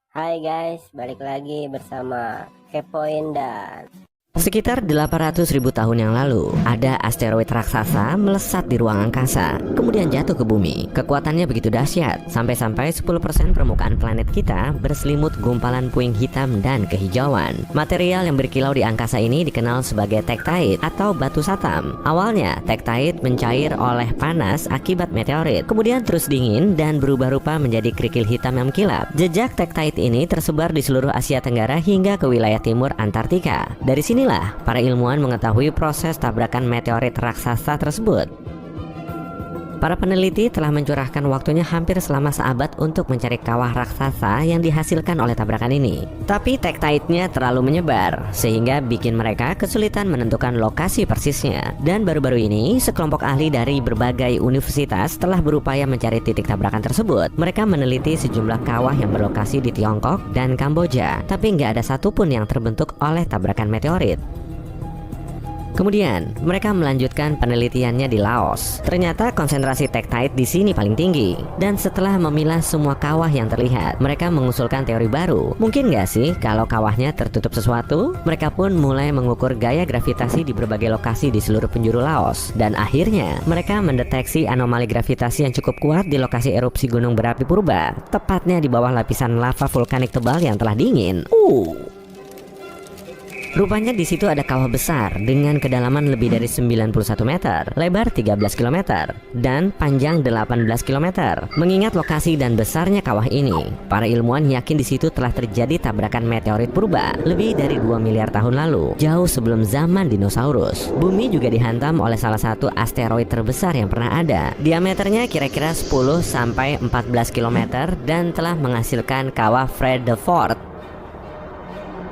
Hai guys, balik lagi bersama Kepoin dan Sekitar 800.000 tahun yang lalu, ada asteroid raksasa melesat di ruang angkasa, kemudian jatuh ke bumi. Kekuatannya begitu dahsyat, sampai-sampai 10% permukaan planet kita berselimut gumpalan puing hitam dan kehijauan. Material yang berkilau di angkasa ini dikenal sebagai tektite atau batu satam. Awalnya, tektite mencair oleh panas akibat meteorit, kemudian terus dingin dan berubah rupa menjadi kerikil hitam yang mengkilap. Jejak tektite ini tersebar di seluruh Asia Tenggara hingga ke wilayah timur Antartika. Dari sini para ilmuwan mengetahui proses tabrakan meteorit raksasa tersebut. Para peneliti telah mencurahkan waktunya hampir selama seabad untuk mencari kawah raksasa yang dihasilkan oleh tabrakan ini. Tapi tektite-nya terlalu menyebar, sehingga bikin mereka kesulitan menentukan lokasi persisnya. Dan baru-baru ini, sekelompok ahli dari berbagai universitas telah berupaya mencari titik tabrakan tersebut. Mereka meneliti sejumlah kawah yang berlokasi di Tiongkok dan Kamboja, tapi nggak ada satupun yang terbentuk oleh tabrakan meteorit. Kemudian, mereka melanjutkan penelitiannya di Laos. Ternyata konsentrasi tektite di sini paling tinggi. Dan setelah memilah semua kawah yang terlihat, mereka mengusulkan teori baru. Mungkin nggak sih kalau kawahnya tertutup sesuatu? Mereka pun mulai mengukur gaya gravitasi di berbagai lokasi di seluruh penjuru Laos. Dan akhirnya, mereka mendeteksi anomali gravitasi yang cukup kuat di lokasi erupsi gunung berapi purba, tepatnya di bawah lapisan lava vulkanik tebal yang telah dingin. Rupanya di situ ada kawah besar dengan kedalaman lebih dari 91 meter, lebar 13 km, dan panjang 18 km. Mengingat lokasi dan besarnya kawah ini, para ilmuwan yakin di situ telah terjadi tabrakan meteorit purba lebih dari 2 miliar tahun lalu, jauh sebelum zaman dinosaurus. Bumi juga dihantam oleh salah satu asteroid terbesar yang pernah ada. Diameternya kira-kira 10 sampai 14 km dan telah menghasilkan kawah Vredefort.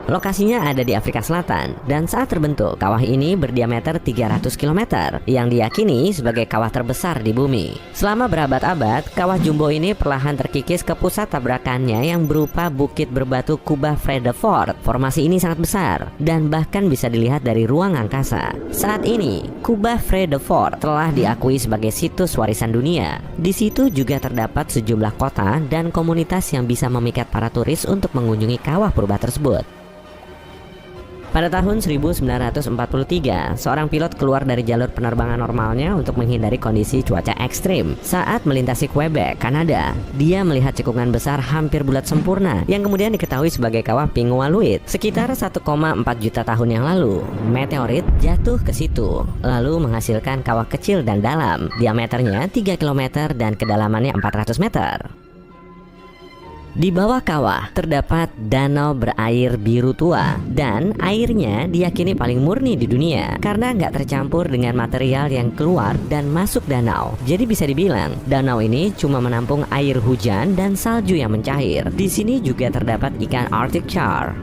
Lokasinya ada di Afrika Selatan, dan saat terbentuk, kawah ini berdiameter 300 km, yang diyakini sebagai kawah terbesar di bumi. Selama berabad-abad, kawah jumbo ini perlahan terkikis ke pusat tabrakannya yang berupa bukit berbatu kubah Vredefort. Formasi ini sangat besar, dan bahkan bisa dilihat dari ruang angkasa. Saat ini, kubah Vredefort telah diakui sebagai situs warisan dunia. Di situ juga terdapat sejumlah kota dan komunitas yang bisa memikat para turis untuk mengunjungi kawah purba tersebut. Pada tahun 1943, seorang pilot keluar dari jalur penerbangan normalnya untuk menghindari kondisi cuaca ekstrim. Saat melintasi Quebec, Kanada, dia melihat cekungan besar hampir bulat sempurna yang kemudian diketahui sebagai kawah Pingualuit. Sekitar 1,4 juta tahun yang lalu, meteorit jatuh ke situ, lalu menghasilkan kawah kecil dan dalam. Diameternya 3 km dan kedalamannya 400 meter. Di bawah kawah terdapat danau berair biru tua, dan airnya diyakini paling murni di dunia karena nggak tercampur dengan material yang keluar dan masuk danau. Jadi bisa dibilang danau ini cuma menampung air hujan dan salju yang mencair. Di sini juga terdapat ikan Arctic char.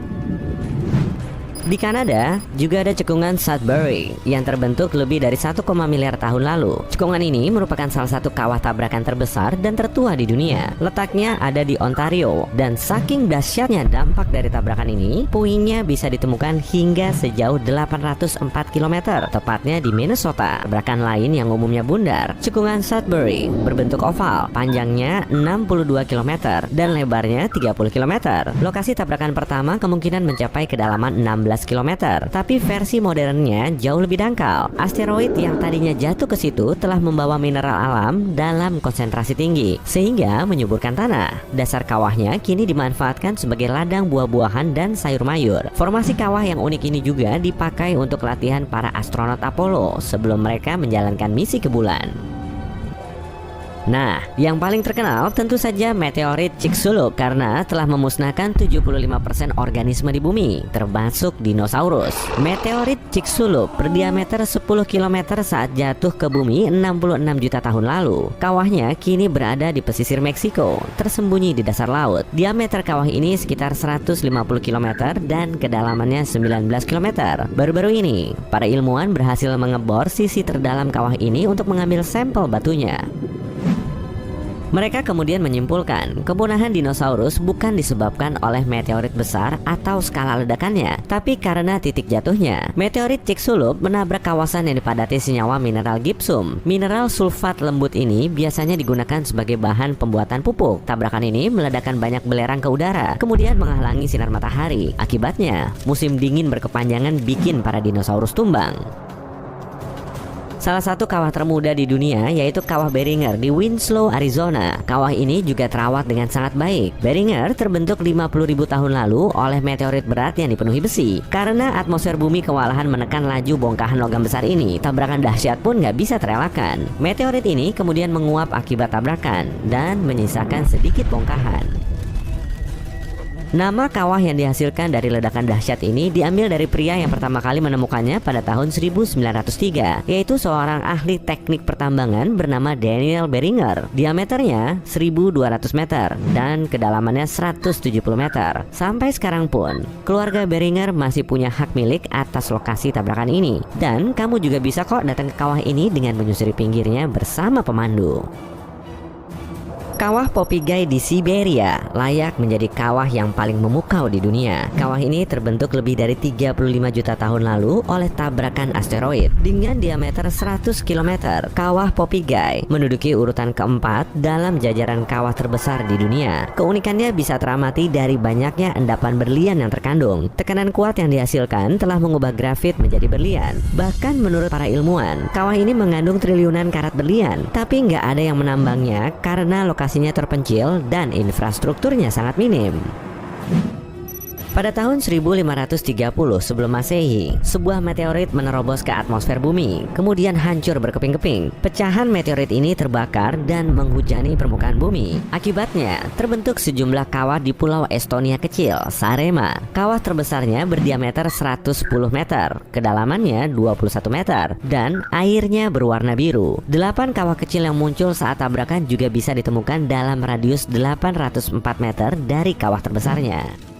Di Kanada juga ada cekungan Sudbury yang terbentuk lebih dari 1, miliar tahun lalu. Cekungan ini merupakan salah satu kawah tabrakan terbesar dan tertua di dunia. Letaknya ada di Ontario, dan saking dahsyatnya dampak dari tabrakan ini, puingnya bisa ditemukan hingga sejauh 804 km, tepatnya di Minnesota. Tabrakan lain yang umumnya bundar, cekungan Sudbury, berbentuk oval, panjangnya 62 km dan lebarnya 30 km. Lokasi tabrakan pertama kemungkinan mencapai kedalaman 16 km, tapi versi modernnya jauh lebih dangkal. Asteroid yang tadinya jatuh ke situ telah membawa mineral alam dalam konsentrasi tinggi, sehingga menyuburkan tanah. Dasar kawahnya kini dimanfaatkan sebagai ladang buah-buahan dan sayur mayur. Formasi kawah yang unik ini juga dipakai untuk latihan para astronot Apollo sebelum mereka menjalankan misi ke bulan. Nah, yang paling terkenal tentu saja meteorit Chicxulub karena telah memusnahkan 75% organisme di bumi, termasuk dinosaurus. Meteorit Chicxulub berdiameter 10 km saat jatuh ke bumi 66 juta tahun lalu. Kawahnya kini berada di pesisir Meksiko, tersembunyi di dasar laut. Diameter kawah ini sekitar 150 km dan kedalamannya 19 km. Baru-baru ini, para ilmuwan berhasil mengebor sisi terdalam kawah ini untuk mengambil sampel batunya. Mereka kemudian menyimpulkan kepunahan dinosaurus bukan disebabkan oleh meteorit besar atau skala ledakannya, tapi karena titik jatuhnya. Meteorit Chicxulub menabrak kawasan yang dipadati senyawa mineral gipsum. Mineral sulfat lembut ini biasanya digunakan sebagai bahan pembuatan pupuk. Tabrakan ini meledakkan banyak belerang ke udara, kemudian menghalangi sinar matahari. Akibatnya, musim dingin berkepanjangan bikin para dinosaurus tumbang. Salah satu kawah termuda di dunia yaitu Kawah Beringer di Winslow, Arizona. Kawah ini juga terawat dengan sangat baik. Beringer terbentuk 50.000 tahun lalu oleh meteorit berat yang dipenuhi besi. Karena atmosfer bumi kewalahan menekan laju bongkahan logam besar ini, tabrakan dahsyat pun nggak bisa terelakkan. Meteorit ini kemudian menguap akibat tabrakan dan menyisakan sedikit bongkahan. Nama kawah yang dihasilkan dari ledakan dahsyat ini diambil dari pria yang pertama kali menemukannya pada tahun 1903, yaitu seorang ahli teknik pertambangan bernama Daniel Beringer. Diameternya 1.200 meter dan kedalamannya 170 meter. Sampai sekarang pun, keluarga Beringer masih punya hak milik atas lokasi tabrakan ini. Dan kamu juga bisa kok datang ke kawah ini dengan menyusuri pinggirnya bersama pemandu. Kawah Popigai di Siberia layak menjadi kawah yang paling memukau di dunia. Kawah ini terbentuk lebih dari 35 juta tahun lalu oleh tabrakan asteroid. Dengan diameter 100 km, Kawah Popigai menduduki urutan keempat dalam jajaran kawah terbesar di dunia. Keunikannya bisa teramati dari banyaknya endapan berlian yang terkandung. Tekanan kuat yang dihasilkan telah mengubah grafit menjadi berlian. Bahkan menurut para ilmuwan, kawah ini mengandung triliunan karat berlian, tapi nggak ada yang menambangnya karena lokasinya terpencil dan infrastrukturnya sangat minim. Pada tahun 1530 sebelum Masehi, sebuah meteorit menerobos ke atmosfer bumi, kemudian hancur berkeping-keping. Pecahan meteorit ini terbakar dan menghujani permukaan bumi. Akibatnya, terbentuk sejumlah kawah di pulau Estonia kecil, Saaremaa. Kawah terbesarnya berdiameter 110 meter, kedalamannya 21 meter, dan airnya berwarna biru. 8 kawah kecil yang muncul saat tabrakan juga bisa ditemukan dalam radius 804 meter dari kawah terbesarnya.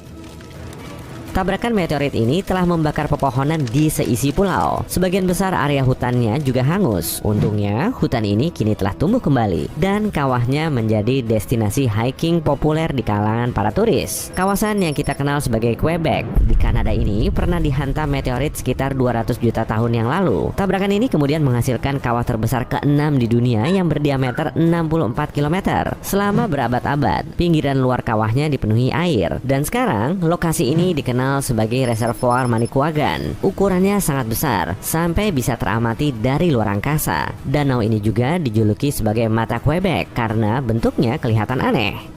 Tabrakan meteorit ini telah membakar pepohonan di seisi pulau. Sebagian besar area hutannya juga hangus. Untungnya, hutan ini kini telah tumbuh kembali dan kawahnya menjadi destinasi hiking populer di kalangan para turis. Kawasan yang kita kenal sebagai Quebec di Kanada ini pernah dihantam meteorit sekitar 200 juta tahun yang lalu. Tabrakan ini kemudian menghasilkan kawah terbesar ke-6 di dunia yang berdiameter 64 km. Selama berabad-abad, pinggiran luar kawahnya dipenuhi air. Dan sekarang, lokasi ini dikenal sebagai reservoir Manicouagan. Ukurannya sangat besar, sampai bisa teramati dari luar angkasa. Danau ini juga dijuluki sebagai Mata Quebec karena bentuknya kelihatan aneh.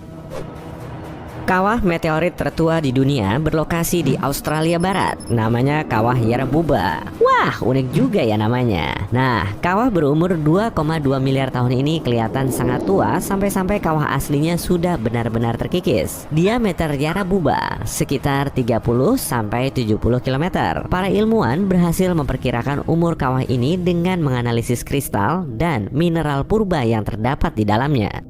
Kawah meteorit tertua di dunia berlokasi di Australia Barat. Namanya Kawah Yarabuba. Wah, unik juga ya namanya. Nah, kawah berumur 2,2 miliar tahun ini kelihatan sangat tua sampai-sampai kawah aslinya sudah benar-benar terkikis. Diameter Yarabuba sekitar 30-70 km. Para ilmuwan berhasil memperkirakan umur kawah ini dengan menganalisis kristal dan mineral purba yang terdapat di dalamnya.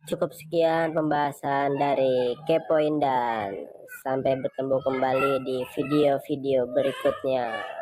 Cukup sekian pembahasan dari Kepoin dan sampai bertemu kembali di video-video berikutnya.